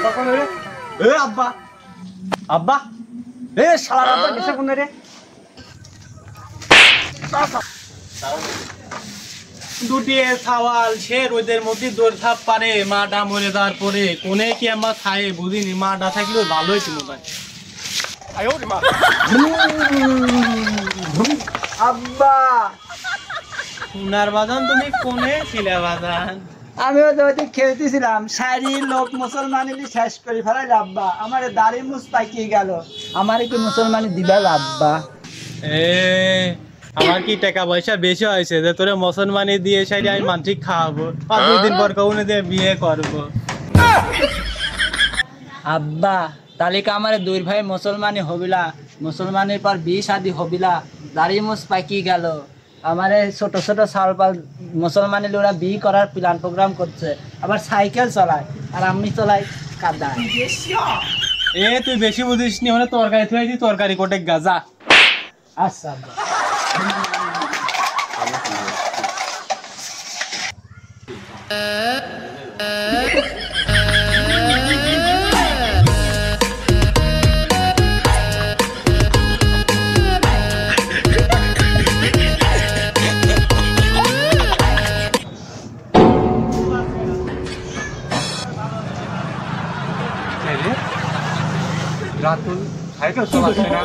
আব্বা কোন রে? এ আব্বা আব্বা এ শালার আব্বা কিসে কোন রে? দুটি সওয়াল সে রোদের মধ্যে দৌড় থাপ পারে মাটা মরে যাওয়ার পরে কোনে কি আমরা খাই বুঝিনি মাটা থাকলেও ভালোই ছিল ভাই। আব্বা সোনার বাজান তুমি কোনে ছিলে বাজান? আমিও তো খেলতেছিলাম সারি লোক মুসলমানি শেষ করে ফেলাইল আব্বা। আমার দাড়ি মুছ পাকিয়ে গেল, আমার কি মুসলমানি দিবেল আব্বা? এ আমার কি টাকা পয়সা বেশি হয়েছে যে তোরে মুসলমানি দিয়ে সাইডে আমি মানসিক খাওয়াবো আর 2 দিন পর কৌনে দিয়ে বিয়ে করবো? আব্বা তাহলে কি আমার 2 ভাই মুসলমানি হবিলা, মুসলমানের পর বিয়ে শাদী হবিলা, দাড়ি মুছ পাকিয়ে গেল, আমার ছোট ছোট সালপাল মুসলমানি লোরা বিয়ে করার প্ল্যান প্রোগ্রাম করছে, আবার সাইকেল চালায় আর আমি চলাই কাদা। এ তুই বেশি বুঝিস নি, মানে তরকারি থুয়ে তরকারি কোটে গাজা। আচ্ছা আব্বা। রাতুল সাইকেল চালাচ্ছে না?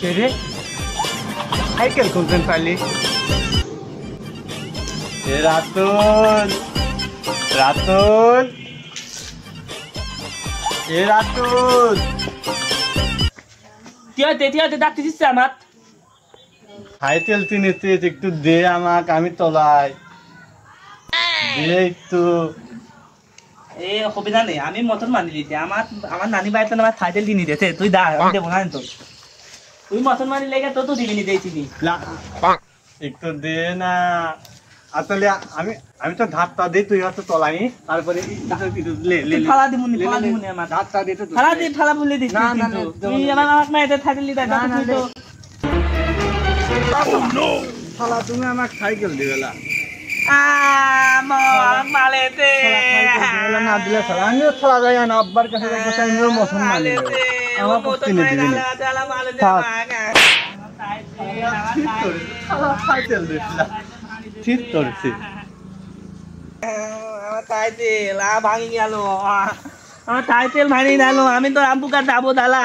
কে রে সাইকেল খুলতেন পারলি? এ রাতুল রাতুল এ রাতুল তিয়াতে ডাকতে দিচ্ছে আমার। সাইকেল কিনেছে একটু দে আমাকে, আমি তোলাই দে একটু। এ অসুবিধা নেই, আমি মতন মানি দিতে আমার আমার নানি বাড়িতে আমার সাইকেল কিনে দিয়েছে, তুই দা আমি দেবো না তো, তুই মতন মানি লেগে তো দিবি নি দিয়েছি একটু দে না আসলে আমি আমি তো ধাপটা দিই, তুই হয়তো তোলাই তারপরে ফালা দিমুনি আমার ধাপটা দিয়ে তো ফালা বলে দিস না, না, না, তুই আমার আমাকে না এটা সাইকেল দিতে না, না, তুই তো শালা তুমি আমাকে সাইকেল দিবে না? মালেতে না দিলে শালা আমিও শালা যাই না আব্বার কাছে যাই আমিও মশন মানি আমার কিনে দিবি না। সাইকেল দিছিলা ঠিক করছি আমার টাইটেল ভাঙি গেল, আমার টাইটেল ভাঙি গেল, আমি তো আম্বুকার যাবো দালা।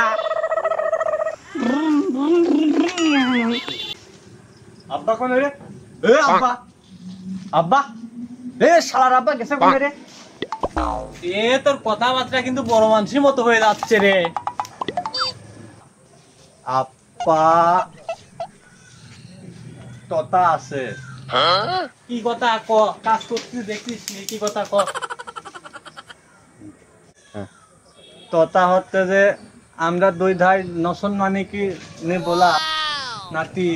আব্বা কোন রে? এ আব্বা আব্বা এ শালার আব্বা গেছে কোন রে? এ তোর কথাবার্তা কিন্তু বড় মানুষের মতো হয়ে যাচ্ছে রে। আব্বা কথা আছে? কি কথা ক? কাজ করছিস দেখছিস নি? কি কথা ক? তথা হচ্ছে যে আমরা 2 ভাই নসন মানে কি নে বলা নাতি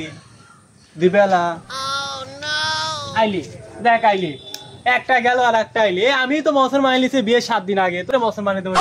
দিবেলা আইলি দেখ আইলি একটা গেল আর একটা আইলি। আমি তো মুসলমান আইলিছে বিয়ে 7 দিন আগে, তোরে মুসলমানে দেবো।